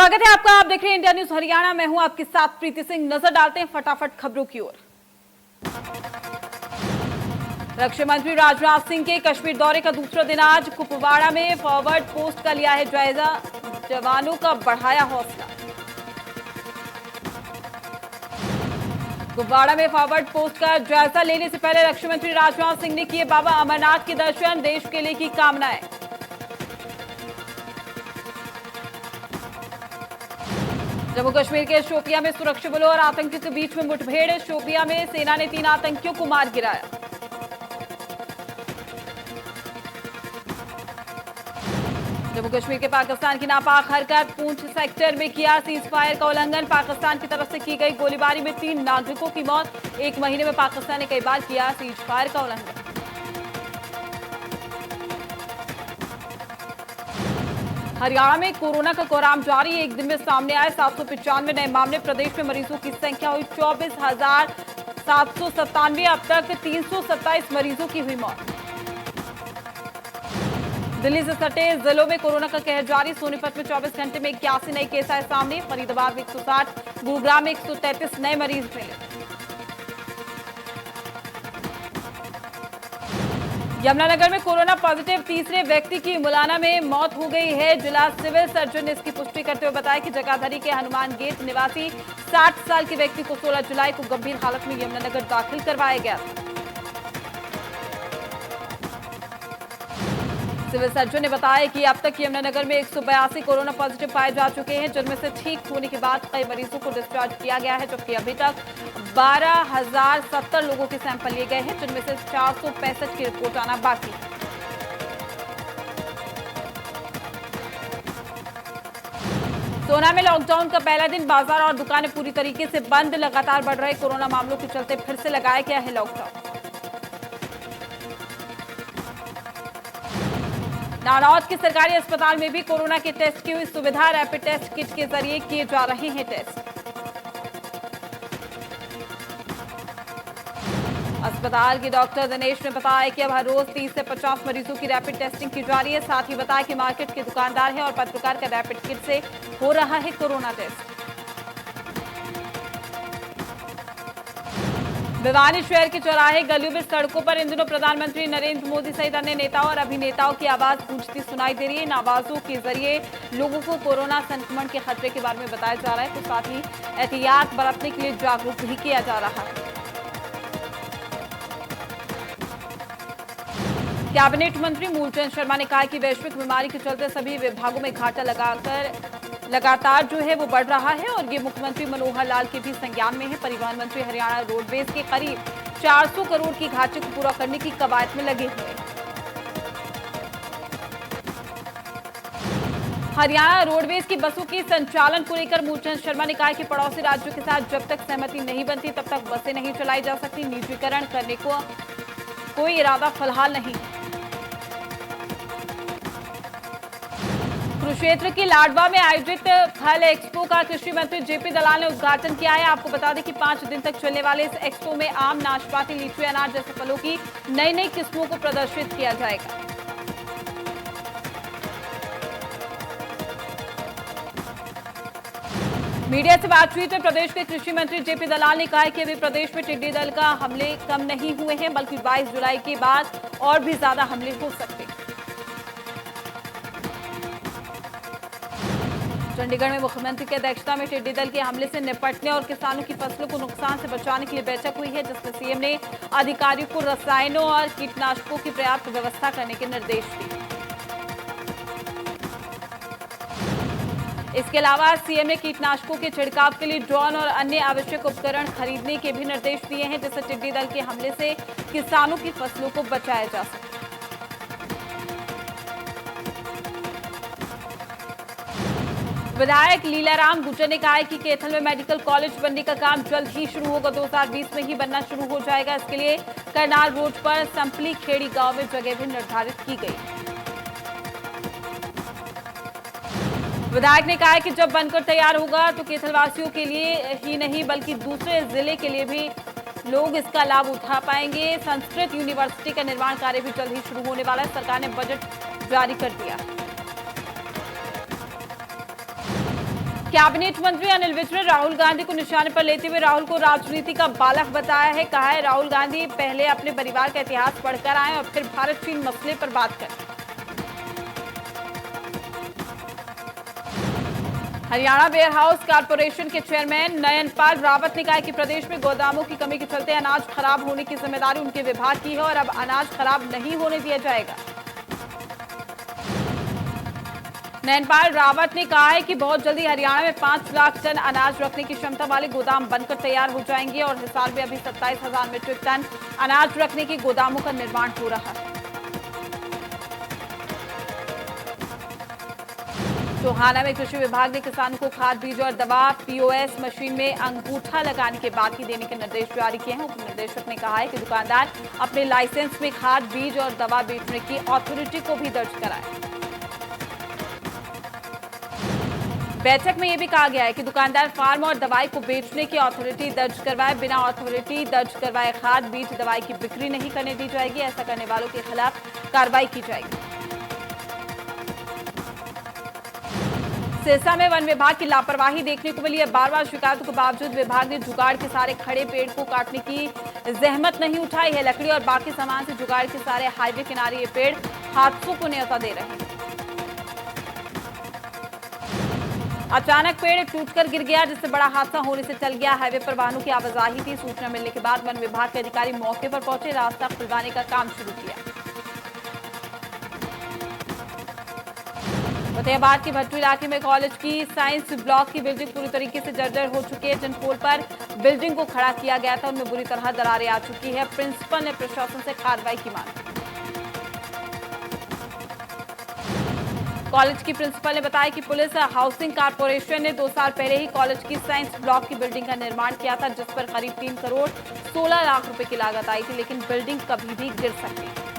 स्वागत है आपका। आप देख रहे हैं इंडिया न्यूज हरियाणा। मैं हूं आपके साथ प्रीति सिंह। नजर डालते हैं फटाफट खबरों की ओर। रक्षा मंत्री राजनाथ सिंह के कश्मीर दौरे का दूसरा दिन आज कुपवाड़ा में फॉरवर्ड पोस्ट का लिया है जायजा। जवानों का बढ़ाया हौसला। कुपवाड़ा में फॉरवर्ड पोस्ट का जायजा लेने से पहले रक्षा मंत्री राजनाथ सिंह ने किए बाबा अमरनाथ के दर्शन। देश के लिए की कामनाएं। जम्मू कश्मीर के शोपियां में सुरक्षा बलों और आतंकियों के बीच में मुठभेड़। शोपियां में सेना ने 3 आतंकियों को मार गिराया। जम्मू कश्मीर के पाकिस्तान की नापाक हरकत। पूंछ सेक्टर में किया सीज फायर का उल्लंघन। पाकिस्तान की तरफ से की गई गोलीबारी में 3 नागरिकों की मौत। 1 महीने में पाकिस्तान ने कई बार किया सीज फायर का उल्लंघन। हरियाणा में कोरोना का कोहराम जारी। एक दिन में सामने आए 795 नए मामले। प्रदेश में मरीजों की संख्या हुई 24,797। अब तक 327 मरीजों की हुई मौत। दिल्ली से सटे जिलों में कोरोना का कहर जारी। सोनीपत में 24 घंटे में 81 नए केस आए सामने। फरीदाबाद में 160, गुरुग्राम में 133 नए मरीज मिले। यमुनानगर में कोरोना पॉजिटिव तीसरे व्यक्ति की मुलाना में मौत हो गई है। जिला सिविल सर्जन ने इसकी पुष्टि करते हुए बताया कि जगाधरी के हनुमान गेट निवासी 60 साल के व्यक्ति को 16 जुलाई को गंभीर हालत में यमुनानगर दाखिल करवाया गया था। सिविल सर्जन ने बताया कि अब तक यमुनानगर में 182 कोरोना पॉजिटिव पाए जा चुके हैं, जिनमें से ठीक होने के बाद कई मरीजों को डिस्चार्ज किया गया है, जबकि अभी तक 12,070 लोगों के सैंपल लिए गए हैं, जिनमें से 465 की रिपोर्ट आना बाकी है। सोना में लॉकडाउन का पहला दिन। बाजार और दुकानें पूरी तरीके से बंद। लगातार बढ़ रहे कोरोना मामलों के चलते फिर से लगाया गया है लॉकडाउन। नारनौल के सरकारी अस्पताल में भी कोरोना के टेस्ट की हुई सुविधा। रैपिड टेस्ट किट के जरिए किए जा रहे हैं टेस्ट। अस्पताल के डॉक्टर दिनेश ने बताया कि अब हर रोज 30 से 50 मरीजों की रैपिड टेस्टिंग की जा रही है। साथ ही बताया कि मार्केट के दुकानदार हैं और पत्रकार का रैपिड किट से हो रहा है कोरोना टेस्ट। भिवानी शहर के चौराहे गलियों में सड़कों पर इन दिनों प्रधानमंत्री नरेंद्र मोदी सहित अन्य नेताओं और अभिनेताओं की आवाज गूंजती सुनाई दे रही है। इन आवाजों के जरिए लोगों को कोरोना संक्रमण के खतरे के बारे में बताया जा रहा है, तो साथ ही एहतियात बरतने के लिए जागरूक भी किया जा रहा है। कैबिनेट मंत्री मूलचंद शर्मा ने कहा कि वैश्विक बीमारी के चलते सभी विभागों में घाटा लगातार जो है वो बढ़ रहा है और ये मुख्यमंत्री मनोहर लाल के भी संज्ञान में है। परिवहन मंत्री हरियाणा रोडवेज के करीब 400 करोड़ की घाटे को पूरा करने की कवायद में लगे हुए हैं। हरियाणा रोडवेज की बसों के संचालन को लेकर मूलचंद शर्मा ने कहा कि पड़ोसी राज्यों के साथ जब तक सहमति नहीं बनती तब तक बसें नहीं चलाई जा सकती। निजीकरण करने को कोई इरादा फिलहाल नहीं। कुरुक्षेत्र की लाडवा में आयोजित फल एक्सपो का कृषि मंत्री जेपी दलाल ने उद्घाटन किया है। आपको बता दें कि 5 दिन तक चलने वाले इस एक्सपो में आम, नाशपाती, लीची, अनार जैसे फलों की नई किस्मों को प्रदर्शित किया जाएगा। मीडिया से बातचीत में प्रदेश के कृषि मंत्री जेपी दलाल ने कहा कि अभी प्रदेश में टिड्डी दल का हमले कम नहीं हुए हैं, बल्कि 22 जुलाई के बाद और भी ज्यादा हमले हो सकते हैं। चंडीगढ़ में मुख्यमंत्री की अध्यक्षता में टिड्डी दल के हमले से निपटने और किसानों की फसलों को नुकसान से बचाने के लिए बैठक हुई है, जिसमें सीएम ने अधिकारियों को रसायनों और कीटनाशकों की पर्याप्त व्यवस्था करने के निर्देश दिए। इसके अलावा सीएम ने कीटनाशकों के छिड़काव के लिए ड्रोन और अन्य आवश्यक उपकरण खरीदने के भी निर्देश दिए हैं, जिससे टिड्डी दल के हमले से किसानों की फसलों को बचाया जा सके। विधायक लीलाराम गुर्जर ने कहा है कि कैथल में मेडिकल कॉलेज बनने का काम जल्द ही शुरू होगा। 2020 में ही बनना शुरू हो जाएगा। इसके लिए करनाल रोड पर संपली खेड़ी गांव में जगह भी निर्धारित की गई। विधायक ने कहा है कि जब बनकर तैयार होगा तो कैथलवासियों के लिए ही नहीं बल्कि दूसरे जिले के लिए भी लोग इसका लाभ उठा पाएंगे। संस्कृत यूनिवर्सिटी का निर्माण कार्य भी जल्द ही शुरू होने वाला है। सरकार ने बजट जारी कर दिया है। कैबिनेट मंत्री अनिल विज ने राहुल गांधी को निशाने पर लेते हुए राहुल को राजनीति का बालक बताया है। कहा है राहुल गांधी पहले अपने परिवार का इतिहास पढ़कर आए और फिर भारत चीन मसले पर बात करें। हरियाणा वेयर हाउस कॉर्पोरेशन के चेयरमैन नयनपाल रावत ने कहा कि प्रदेश में गोदामों की कमी के चलते अनाज खराब होने की जिम्मेदारी उनके विभाग की है और अब अनाज खराब नहीं होने दिया जाएगा। नयनपाल रावत ने कहा है कि बहुत जल्दी हरियाणा में 5 लाख टन अनाज रखने की क्षमता वाले गोदाम बनकर तैयार हो जाएंगे और हिसार में अभी 27,000 मीट्रिक टन अनाज रखने के गोदामों का निर्माण हो रहा है। टोहाना में कृषि विभाग ने किसानों को खाद बीज और दवा पीओएस मशीन में अंगूठा लगाने के बाद ही देने के निर्देश जारी किए हैं। उप निदेशक ने कहा है कि दुकानदार अपने लाइसेंस में खाद बीज और दवा बेचने की अथॉरिटी को भी दर्ज कराए। बैठक में यह भी कहा गया है कि दुकानदार फार्म और दवाई को बेचने की अथॉरिटी दर्ज करवाए, बिना अथॉरिटी दर्ज करवाए खाद बीज दवाई की बिक्री नहीं करने दी जाएगी। ऐसा करने वालों के खिलाफ कार्रवाई की जाएगी। सिरसा में वन विभाग की लापरवाही देखने को मिली है। बार-बार शिकायतों के बावजूद विभाग ने जुगाड़ के सारे खड़े पेड़ को काटने की जहमत नहीं उठाई है। लकड़ी और बाकी सामान से जुगाड़ के सारे हाईवे किनारे ये पेड़ हादसों को न्योता दे रहे हैं। अचानक पेड़ टूटकर गिर गया, जिससे बड़ा हादसा होने से चल गया। हाईवे पर वाहनों की आवाजाही थी। सूचना मिलने के बाद वन विभाग के अधिकारी मौके पर पहुंचे, रास्ता खुलवाने का काम शुरू किया। फतेहाबाद के भट्टू इलाके में कॉलेज की साइंस ब्लॉक की बिल्डिंग पूरी तरीके से जर्जर हो चुकी है। जिन पोल पर बिल्डिंग को खड़ा किया गया था उनमें बुरी तरह दरारें आ चुकी है। प्रिंसिपल ने प्रशासन से कार्रवाई की मांग। कॉलेज की प्रिंसिपल ने बताया कि पुलिस हाउसिंग कॉर्पोरेशन ने 2 साल पहले ही कॉलेज की साइंस ब्लॉक की बिल्डिंग का निर्माण किया था, जिस पर करीब 3 करोड़ 16 लाख रुपए की लागत आई थी, लेकिन बिल्डिंग कभी भी गिर सकती है।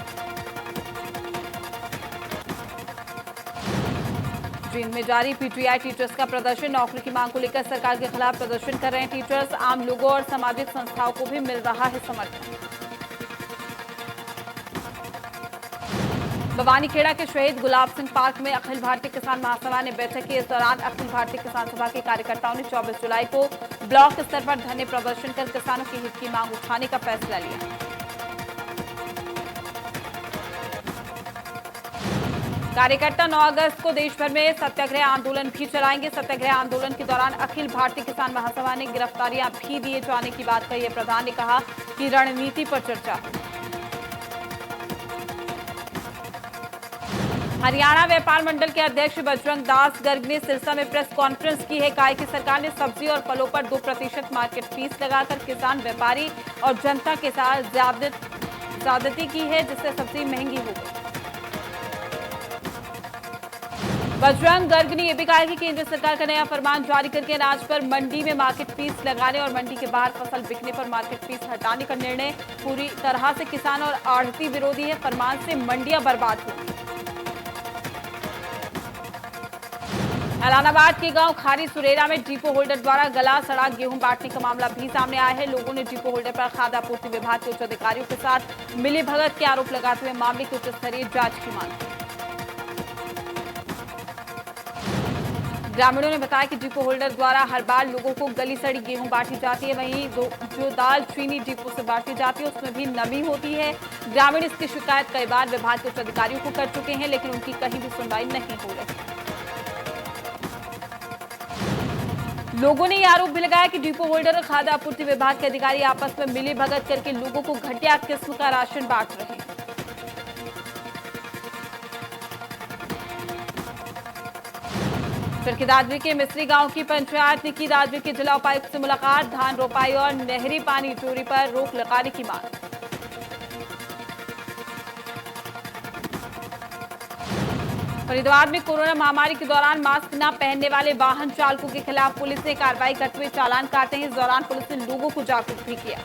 जींद में जारी पीटीआई टीचर्स का प्रदर्शन। नौकरी की मांग को लेकर सरकार के खिलाफ प्रदर्शन कर रहे हैं टीचर्स। आम लोगों और सामाजिक संस्थाओं को भी मिल रहा है समर्थन। बवानीखेड़ा के शहीद गुलाब सिंह पार्क में अखिल भारतीय किसान महासभा ने बैठक की। इस दौरान अखिल भारतीय किसान सभा के कार्यकर्ताओं ने 24 जुलाई को ब्लॉक स्तर पर धरने प्रदर्शन कर किसानों के हित की मांग उठाने का फैसला लिया। कार्यकर्ता 9 अगस्त को देश भर में सत्याग्रह आंदोलन भी चलाएंगे। सत्याग्रह आंदोलन के दौरान अखिल भारतीय किसान महासभा ने गिरफ्तारियां भी दिए जाने की बात कही है। प्रधान ने कहा कि रणनीति पर चर्चा। हरियाणा व्यापार मंडल के अध्यक्ष बजरंग दास गर्ग ने सिरसा में प्रेस कॉन्फ्रेंस की है। कहा कि सरकार ने सब्जी और फलों पर 2% मार्केट फीस लगाकर किसान, व्यापारी और जनता के साथ ज्यादती की है, जिससे सब्जी महंगी हो गई। बजरंग गर्ग ने यह भी कहा कि केंद्र सरकार का नया फरमान जारी करके अनाज पर मंडी में मार्केट फीस लगाने और मंडी के बाहर फसल बिकने पर मार्केट फीस हटाने का निर्णय पूरी तरह से किसान और आढ़ती विरोधी है। फरमान से मंडियां बर्बाद होंगी। एलानाबाद के गांव खारी सुरेरा में डिपो होल्डर द्वारा गला सड़ा गेहूं बांटने का मामला भी सामने आया है। लोगों ने डिपो होल्डर पर खाद्य आपूर्ति विभाग के उच्च अधिकारियों के साथ मिलीभगत के आरोप लगाते हुए मामले की उच्च स्तरीय जांच की मांग की। ग्रामीणों ने बताया कि डिपो होल्डर द्वारा हर बार लोगों को गली सड़ी गेहूं बांटी जाती है। वहीं जो दाल चीनी डिपो से बांटी जाती है उसमें भी नमी होती है। ग्रामीण इसकी शिकायत कई बार विभाग के उच्च अधिकारियों को कर चुके हैं, लेकिन उनकी कहीं भी सुनवाई नहीं हो रही। लोगों ने यह आरोप भी लगाया कि डिपो होल्डर और खाद्य आपूर्ति विभाग के अधिकारी आपस में मिलीभगत करके लोगों को घटिया किस्म का राशन बांट रहे हैं। चरखी दादरी के मिस्त्री गांव की पंचायत ने की दादरी के जिला उपायुक्त से मुलाकात। धान रोपाई और नहरी पानी चोरी पर रोक लगाने की मांग। फरीदाबाद में कोरोना महामारी के दौरान मास्क न पहनने वाले वाहन चालकों के खिलाफ पुलिस ने कार्रवाई करते हुए चालान काटे हैं। इस दौरान पुलिस ने लोगों को जागरूक भी किया।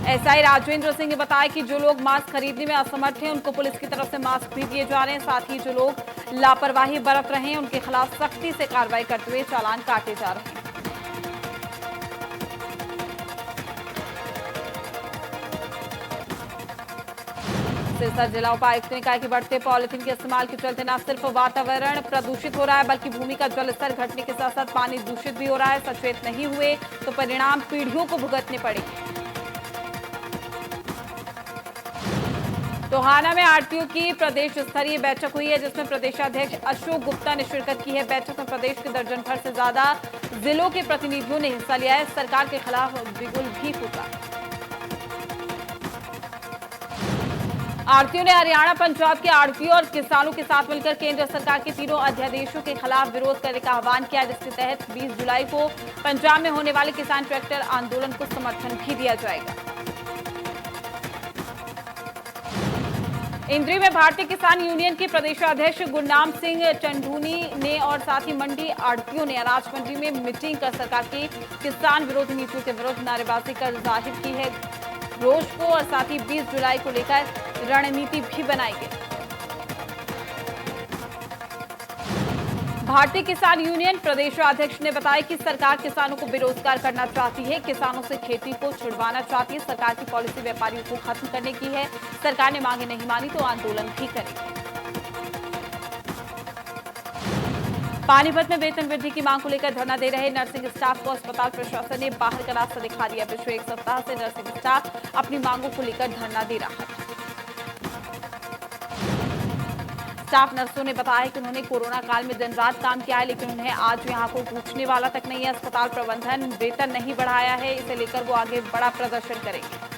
एसआई राजेंद्र सिंह ने बताया कि जो लोग मास्क खरीदने में असमर्थ हैं उनको पुलिस की तरफ से मास्क भी दिए जा रहे हैं। साथ ही जो लोग लापरवाही बरत रहे हैं उनके खिलाफ सख्ती से कार्रवाई करते हुए चालान काटे जा रहे हैं। सिरसा जिला उपायुक्त ने कहा कि बढ़ते पॉलिथीन के इस्तेमाल के चलते न सिर्फ वातावरण प्रदूषित हो रहा है बल्कि भूमि का जलस्तर घटने के साथ साथ पानी दूषित भी हो रहा है। सचेत नहीं हुए तो परिणाम पीढ़ियों को भुगतने पड़ेंगे। टोहाना में आरटीओ की प्रदेश स्तरीय बैठक हुई है जिसमें प्रदेशाध्यक्ष अशोक गुप्ता ने शिरकत की है। बैठक में प्रदेश के दर्जन भर से ज्यादा जिलों के प्रतिनिधियों ने हिस्सा लिया है। सरकार के खिलाफ बिगुल भी फूका। आरटीओ ने हरियाणा पंजाब के आड़तियों और किसानों के साथ मिलकर केंद्र सरकार के तीनों अध्यादेशों के खिलाफ विरोध करने का आह्वान किया, जिसके तहत 20 जुलाई को पंजाब में होने वाले किसान ट्रैक्टर आंदोलन को समर्थन भी दिया जाएगा। इंद्री में भारतीय किसान यूनियन के प्रदेशाध्यक्ष गुरनाम सिंह चंडूनी ने और साथ ही मंडी आड़तियों ने अनाज मंडी में मीटिंग कर सरकार की किसान विरोधी नीतियों के विरुद्ध नारेबाजी कर जाहिर की है रोष को और साथ ही 20 जुलाई को लेकर रणनीति भी बनाई गई। भारतीय किसान यूनियन प्रदेशाध्यक्ष ने बताया कि सरकार किसानों को बेरोजगार करना चाहती है, किसानों से खेती को छुड़वाना चाहती है। सरकार की पॉलिसी व्यापारियों को खत्म करने की है। सरकार ने मांगे नहीं मानी तो आंदोलन भी करेगी। पानीपत में वेतन वृद्धि की मांग को लेकर धरना दे रहे नर्सिंग स्टाफ को अस्पताल प्रशासन ने बाहर का रास्ता दिखा दिया। पिछले एक सप्ताह से नर्सिंग स्टाफ अपनी मांगों को लेकर धरना दे रहा था। स्टाफ नर्सों ने बताया कि उन्होंने कोरोना काल में दिन रात काम किया है, लेकिन उन्हें आज यहां कोई पूछने वाला तक नहीं है। अस्पताल प्रबंधन वेतन नहीं बढ़ाया है, इसे लेकर वो आगे बड़ा प्रदर्शन करेंगे।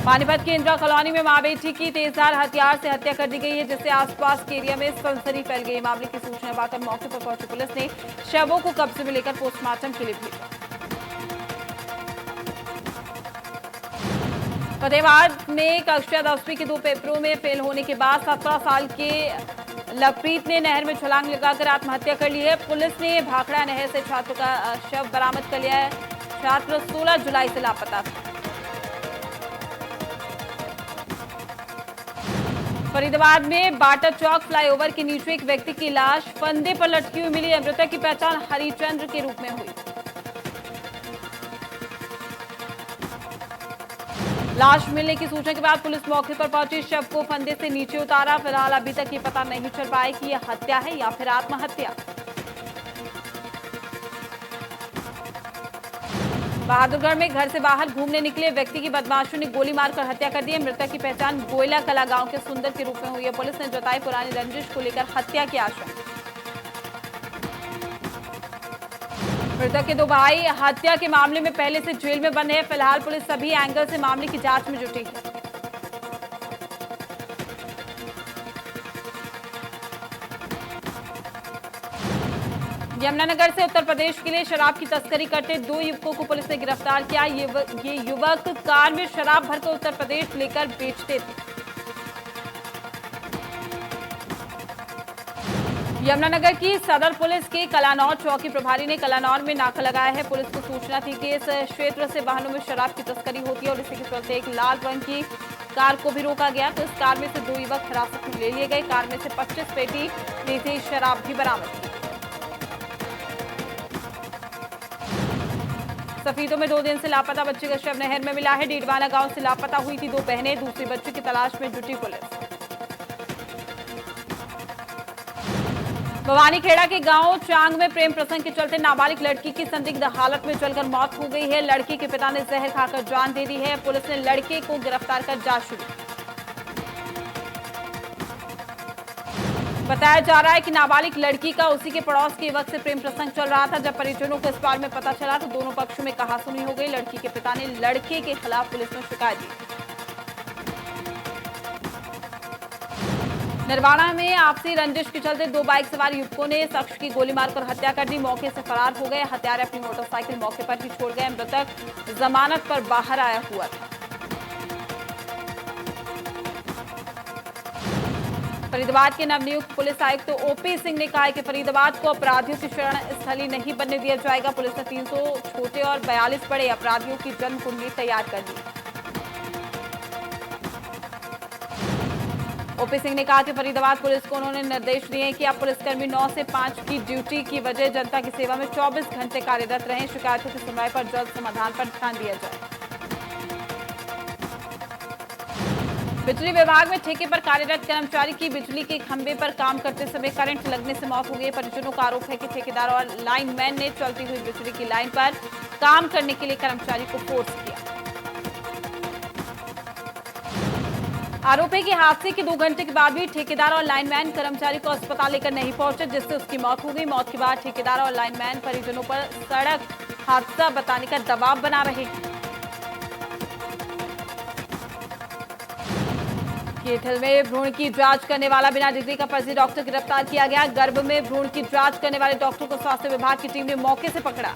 पानीपत के इंदिरा कॉलोनी में मां बेटी की तेजधार हथियार से हत्या कर दी गई है, जिससे आसपास के एरिया में सनसनी फैल गई। मामले की सूचना पाकर मौके पर पहुंची पुलिस ने शवों को कब्जे में लेकर पोस्टमार्टम के लिए भेजा। फतेहाबाद में कक्षा 10वीं के 2 पेपरों में फेल होने के बाद 17 साल के लवप्रीत ने नहर में छलांग लगाकर आत्महत्या कर ली है। पुलिस ने भाखड़ा नहर से छात्र का शव बरामद कर लिया है। छात्र 16 जुलाई से लापता था। फरीदाबाद में बाटा चौक फ्लाईओवर के नीचे एक व्यक्ति की लाश फंदे पर लटकी हुई मिली है। मृतक की पहचान हरिचंद्र के रूप में हुई। लाश मिलने की सूचना के बाद पुलिस मौके पर पहुंची, शव को फंदे से नीचे उतारा। फिलहाल अभी तक ये पता नहीं चल पाया कि यह हत्या है या फिर आत्महत्या। बहादुरगढ़ में घर से बाहर घूमने निकले व्यक्ति की बदमाशों ने गोली मारकर हत्या कर दी है। मृतक की पहचान गोयला कला गांव के सुंदर के रूप में हुई है। पुलिस ने जताई पुरानी रंजिश को लेकर हत्या की आशंका। मृतक के 2 भाई हत्या के मामले में पहले से जेल में बंद है। फिलहाल पुलिस सभी एंगल से मामले की जांच में जुटी है। यमुनानगर से उत्तर प्रदेश के लिए शराब की तस्करी करते 2 युवकों को पुलिस ने गिरफ्तार किया। ये युवक कार में शराब भरकर उत्तर प्रदेश लेकर बेचते थे। यमुनानगर की सदर पुलिस के कलानौर चौकी प्रभारी ने कलानौर में नाका लगाया है। पुलिस को सूचना थी कि इस क्षेत्र से वाहनों में शराब की तस्करी होती है और इसी के चलते एक लाल रंग की कार को भी रोका गया। तो इस कार में से 2 युवक हिरासत में ले लिए गए। कार में से 25 पेटी देसी शराब भी बरामद की। सफीदों में 2 दिन से लापता बच्चे का शव नहर में मिला है। डीडवाना गांव से लापता हुई थी 2 बहनें। दूसरी बच्ची की तलाश में जुटी पुलिस। भवानीखेड़ा के गांव चांग में प्रेम प्रसंग के चलते नाबालिग लड़की की संदिग्ध हालत में जलकर मौत हो गई है। लड़की के पिता ने जहर खाकर जान दे दी है। पुलिस ने लड़के को गिरफ्तार कर जांच शुरू। बताया जा रहा है कि नाबालिग लड़की का उसी के पड़ोस के युवक से प्रेम प्रसंग चल रहा था। जब परिजनों को इस बारे में पता चला तो दोनों पक्षों में कहासुनी हो गई। लड़की के पिता ने लड़के के खिलाफ पुलिस में शिकायत दी। नरवाड़ा में आपसी रंजिश के चलते 2 बाइक सवार युवकों ने शख्स की गोली मारकर हत्या कर दी। मौके से फरार हो गए। हत्यारे अपनी मोटरसाइकिल मौके पर ही छोड़ गए। मृतक जमानत पर बाहर आया हुआ था। फरीदाबाद के नवनियुक्त पुलिस आयुक्त ओपी सिंह ने कहा है कि फरीदाबाद को अपराधियों की शरण स्थली नहीं बनने दिया जाएगा। पुलिस ने 300 छोटे और 42 बड़े अपराधियों की जन्म कुंडली तैयार कर दी। ओपी सिंह ने कहा कि फरीदाबाद पुलिस को उन्होंने निर्देश दिए कि अब पुलिसकर्मी 9 से 5 की ड्यूटी की वजह जनता की सेवा में 24 घंटे कार्यरत रहें। शिकायतों की सुनवाई पर जल्द समाधान पर ध्यान दिया जाए। बिजली विभाग में ठेके पर कार्यरत कर्मचारी की बिजली के खंभे पर काम करते समय करंट लगने से मौत हो गई। परिजनों का आरोप है कि ठेकेदार और लाइनमैन ने चलती हुई बिजली की लाइन पर काम करने के लिए कर्मचारी को फोर्स किया। आरोप है कि हादसे के 2 घंटे के बाद भी ठेकेदार और लाइनमैन कर्मचारी को अस्पताल लेकर नहीं पहुंचे, जिससे उसकी मौत हो गई। मौत के बाद ठेकेदार और लाइनमैन परिजनों पर सड़क हादसा बताने का दबाव बना रहे हैं। कैथल में भ्रूण की जांच करने वाला बिना डिग्री का फर्जी डॉक्टर गिरफ्तार किया गया। गर्भ में भ्रूण की जांच करने वाले डॉक्टर को स्वास्थ्य विभाग की टीम ने मौके से पकड़ा।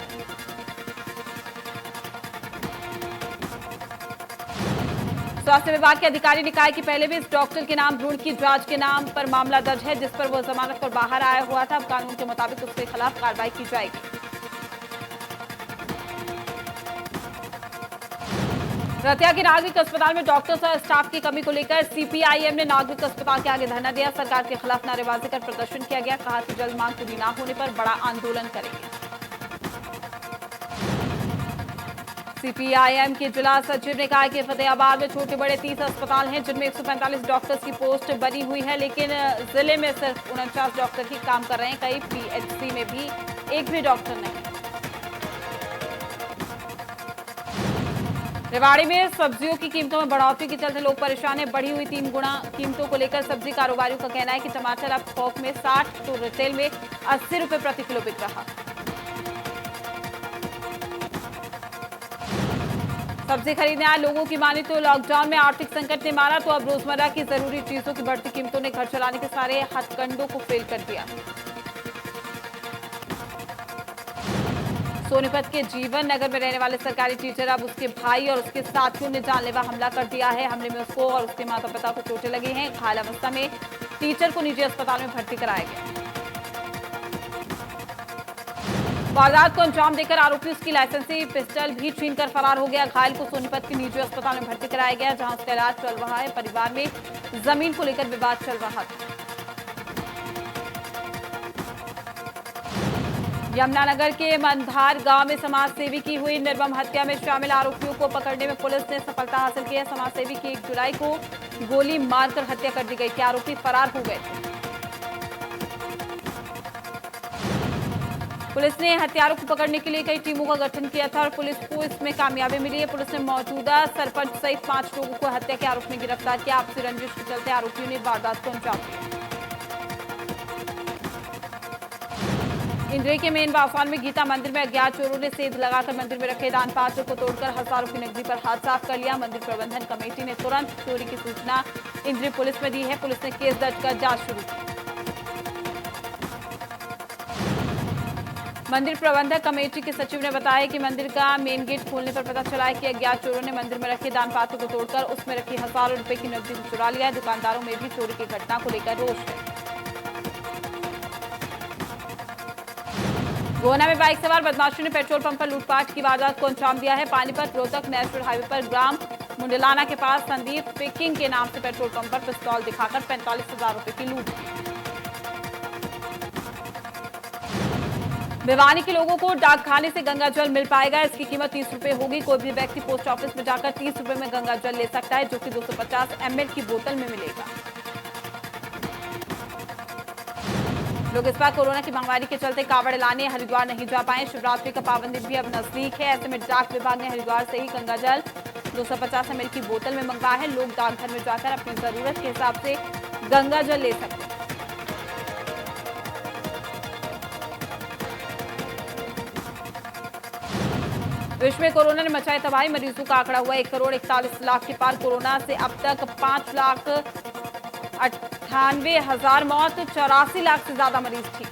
स्वास्थ्य विभाग के अधिकारी ने कहा कि पहले भी इस डॉक्टर के नाम भ्रूण की जांच के नाम पर मामला दर्ज है, जिस पर वो जमानत पर बाहर आया हुआ था। अब कानून के मुताबिक उसके खिलाफ कार्रवाई की जाएगी। रतिया के नागरिक अस्पताल में डॉक्टर्स और स्टाफ की कमी को लेकर सीपीआईएम ने नागरिक अस्पताल के आगे धरना दिया। सरकार के खिलाफ नारेबाजी कर प्रदर्शन किया गया। कहा कि जल्द मांग पूरी न होने पर बड़ा आंदोलन करेंगे। सीपीआईएम के जिला सचिव ने कहा कि फतेहाबाद में छोटे बड़े 30 अस्पताल हैं, जिनमें 145 डॉक्टर्स की पोस्ट बनी हुई है, लेकिन जिले में सिर्फ 49 डॉक्टर ही काम कर रहे हैं। कई पीएचसी में भी एक भी डॉक्टर नहीं। रेवाड़ी में सब्जियों की कीमतों में बढ़ोतरी के चलते लोग परेशान हैं। बढ़ी हुई 3 गुना कीमतों को लेकर सब्जी कारोबारियों का कहना है कि टमाटर अब थोक में 60 तो रिटेल में 80 रुपए प्रति किलो बिक रहा। सब्जी खरीदने आए लोगों की माने तो लॉकडाउन में आर्थिक संकट ने मारा, तो अब रोजमर्रा की जरूरी चीजों की बढ़ती कीमतों ने घर चलाने के सारे हथकंडों को फेल कर दिया। सोनीपत के जीवन नगर में रहने वाले सरकारी टीचर अब उसके भाई और उसके साथियों ने जानलेवा हमला कर दिया है। हमले में उसको और उसके माता पिता को चोटें लगी हैं। घायल अवस्था में टीचर को निजी अस्पताल में भर्ती कराया गया। वारदात को अंजाम देकर आरोपी उसकी लाइसेंसी पिस्टल भी छीनकर फरार हो गया। घायल को सोनीपत के निजी अस्पताल में भर्ती कराया गया, जहां उसका इलाज चल रहा है। परिवार में जमीन को लेकर विवाद चल रहा था। यमुनानगर के मंधार गांव में समाजसेवी की हुई निर्मम हत्या में शामिल आरोपियों को पकड़ने में पुलिस ने सफलता हासिल की है। समाजसेवी की 1 जुलाई को गोली मारकर हत्या कर दी गई थी। आरोपी फरार हो गए थे। पुलिस ने हत्यारों को पकड़ने के लिए कई टीमों का गठन किया था और पुलिस को इसमें कामयाबी मिली है। पुलिस ने मौजूदा सरपंच सहित 5 लोगों को हत्या के आरोप में गिरफ्तार किया। आपसी रंजिश के चलते आरोपियों ने वारदात को अंजाम दिया। इंद्री के मेन बाफान में गीता मंदिर में अज्ञात चोरों ने सेंध लगाकर मंदिर में रखे दान पात्र को तोड़कर हजारों की नकदी पर हाथ साफ कर लिया। मंदिर प्रबंधन कमेटी ने तुरंत चोरी की सूचना इंद्री पुलिस में दी है। पुलिस ने केस दर्ज कर जांच शुरू की। मंदिर प्रबंधक कमेटी के सचिव ने बताया कि मंदिर का मेन गेट खोलने पर पता चला है कि अज्ञात चोरों ने मंदिर में रखे दान पात्र को तोड़कर उसमें रखी हजारों रुपए की नकदी को चुरा लिया। दुकानदारों में भी चोरी की घटना को लेकर रोष है। गोहना में बाइक सवार बदमाशों ने पेट्रोल पंप पर लूटपाट की वारदात को अंजाम दिया है। पानीपत रोहतक नेशनल हाईवे पर ग्राम मुंडलाना के पास संदीप पिकिंग के नाम से पेट्रोल पंप पर पिस्तौल दिखाकर 45,000 रुपए की लूट की। भिवानी के लोगों को डाकखाने से गंगा जल मिल पाएगा। इसकी कीमत 30 रुपए होगी। कोई भी व्यक्ति पोस्ट ऑफिस में जाकर 30 रुपए में गंगा जल ले सकता है, जो कि 250 ml की बोतल में मिलेगा। लोग इस बार कोरोना की महामारी के चलते कावड़ लाने हरिद्वार नहीं जा पाए। शिवरात्रि का पावन दिन भी अब नजदीक है। ऐसे में डाक विभाग ने हरिद्वार से ही गंगा जल 250 ml की बोतल में मंगवाया है। लोग डाकघर में जाकर अपनी जरूरत के हिसाब से गंगा जल ले सकते हैं। विश्व में कोरोना ने मचाई तबाही। मरीजों का आंकड़ा हुआ 1,41,00,000 के पार। कोरोना से अब तक 5,98,000 मौत, 84 लाख से ज्यादा मरीज ठीक।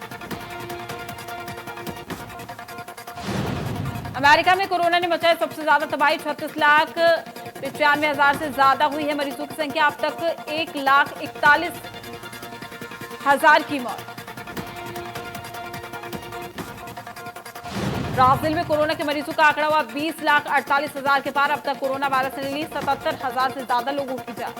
अमेरिका में कोरोना ने मचाई सबसे ज्यादा तबाही। 36,95,000 से ज्यादा हुई है मरीजों की संख्या। अब तक 1,41,000 की मौत। ब्राजील में कोरोना के मरीजों का आंकड़ा हुआ 20,48,000 के पार। अब तक कोरोना वायरस से मिली 77,000 से ज्यादा लोगों की जान।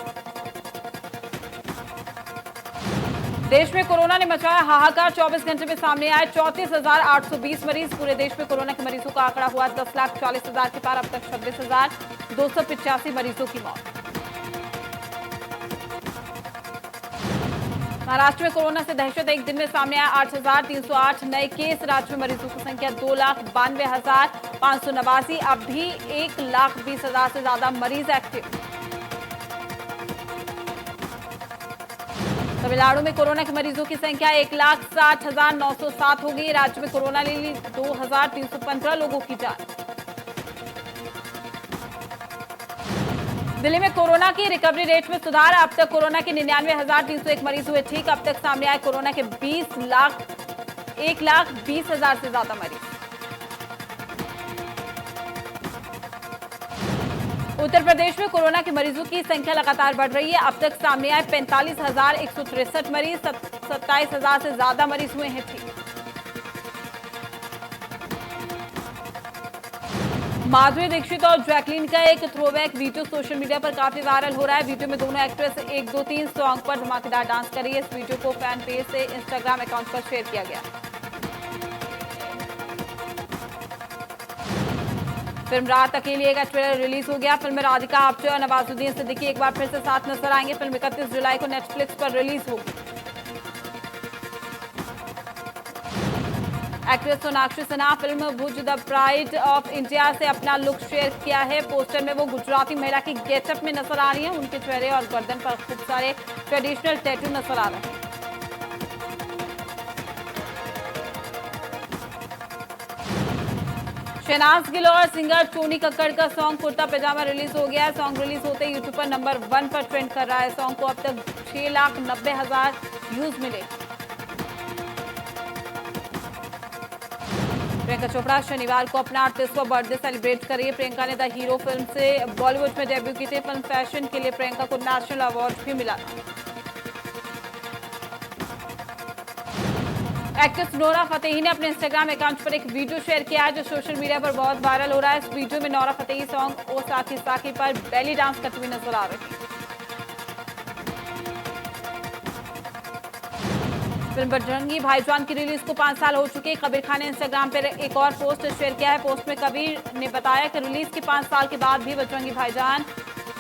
देश में कोरोना ने मचाया हाहाकार। 24 घंटे में सामने आए 34,820 मरीज। पूरे देश में कोरोना के मरीजों का आंकड़ा हुआ 10,40,000 के पार। अब तक 26,285 मरीजों की मौत। महाराष्ट्र में कोरोना से दहशत, एक दिन में सामने आया 8,308 नए केस। राज्य में मरीजों की संख्या 2,92,589। अब भी 1,20,000 से ज्यादा मरीज एक्टिव। तमिलनाडु में कोरोना के मरीजों की संख्या 1,60,907 हो गई। राज्य में कोरोना ले ली 2,315 लोगों की जान। दिल्ली में कोरोना की रिकवरी रेट में सुधार, अब तक कोरोना के 99,301 मरीज हुए ठीक। अब तक सामने आए कोरोना के 1,20,000 से ज्यादा मरीज। उत्तर प्रदेश में कोरोना के मरीजों की संख्या लगातार बढ़ रही है। अब तक सामने आए 45,163 मरीज, 27,000 से ज्यादा मरीज हुए हैं ठीक। माधुरी दीक्षित और जैकलीन का एक थ्रोबैक वीडियो सोशल मीडिया पर काफी वायरल हो रहा है। वीडियो में दोनों एक्ट्रेस 1, 2, 3 सॉन्ग पर धमाकेदार डांस कर रही है। इस वीडियो को फैन पेज से इंस्टाग्राम अकाउंट पर शेयर किया गया। फिल्म रात अकेली का ट्रेलर रिलीज हो गया। फिल्म में राधिका आप्टे और नवाजुद्दीन सिद्दीकी एक बार फिर से साथ नजर आएंगे। फिल्म 31 जुलाई को नेटफ्लिक्स पर रिलीज होगी। Actress Sonakshi Sinha film Bhuj the pride of India से अपना लुक शेयर किया है। पोस्टर में वो गुजराती महिला की गेटअप में नजर आ रही हैं। उनके चेहरे और गर्दन पर खूब सारे ट्रेडिशनल टैटू नजर आ रहे हैं। शहनाज गिल और सिंगर टोनी कक्कड़ का सॉन्ग कुर्ता पैजामा रिलीज हो गया है। सॉन्ग रिलीज होते ही यूट्यूब पर नंबर 1 पर ट्रेंड कर रहा है। सॉन्ग को अब तक 6,90,000 व्यूज मिले। प्रियंका चोपड़ा शनिवार को अपना 38वां बर्थडे सेलिब्रेट कर रही है। प्रियंका ने द हीरो फिल्म से बॉलीवुड में डेब्यू की थी। फिल्म फैशन के लिए प्रियंका को नेशनल अवार्ड भी मिला। एक्ट्रेस नोरा फतेही ने अपने इंस्टाग्राम अकाउंट पर एक वीडियो शेयर किया है जो सोशल मीडिया पर बहुत वायरल हो रहा है। इस वीडियो में नोरा फतेही सॉन्ग ओ साथी साथी पर बेली डांस करती हुई नजर आ रही है। फिल्म बजरंगी भाईजान की रिलीज को 5 साल हो चुके। कबीर खान ने इंस्टाग्राम पर एक और पोस्ट शेयर किया है। पोस्ट में कबीर ने बताया कि रिलीज के 5 साल के बाद भी बजरंगी भाईजान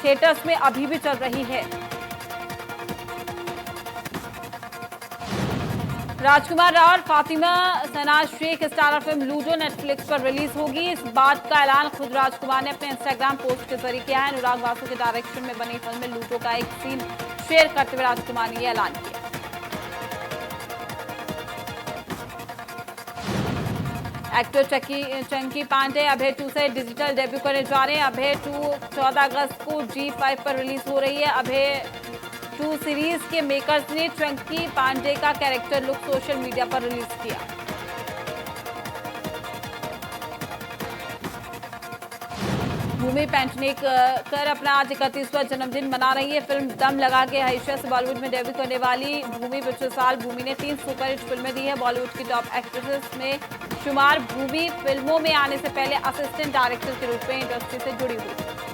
थिएटर्स में अभी भी चल रही है। राजकुमार राव और Fatima Sana Shaikh starrer film Ludo Netflix पर रिलीज होगी। इस बात का ऐलान खुद राजकुमार ने अपने इंस्टाग्राम पोस्ट के जरिए किया है। अनुराग वासु के डायरेक्शन में बनी फिल्म में लूडो का एक सीन शेयर करते हुए राजकुमार ने यह ऐलान किया। एक्टर चंकी पांडे अभय 2 से डिजिटल डेब्यू करने जा रहे हैं। अभय 2 14 अगस्त को G5 पर रिलीज हो रही है। अभय 2 सीरीज के मेकर्स ने चंकी पांडे का कैरेक्टर लुक सोशल मीडिया पर रिलीज किया। भूमि पेंटनेक कर अपना आज 31वां जन्मदिन मना रही है। फिल्म दम लगा के हईशा से बॉलीवुड में डेब्यू करने वाली भूमि पिछले साल भूमि ने 3 सुपरहिट फिल्में दी है। बॉलीवुड की टॉप एक्ट्रेसेस में शुमार भूमि फिल्मों में आने से पहले असिस्टेंट डायरेक्टर के रूप में इंडस्ट्री से जुड़ी हुई।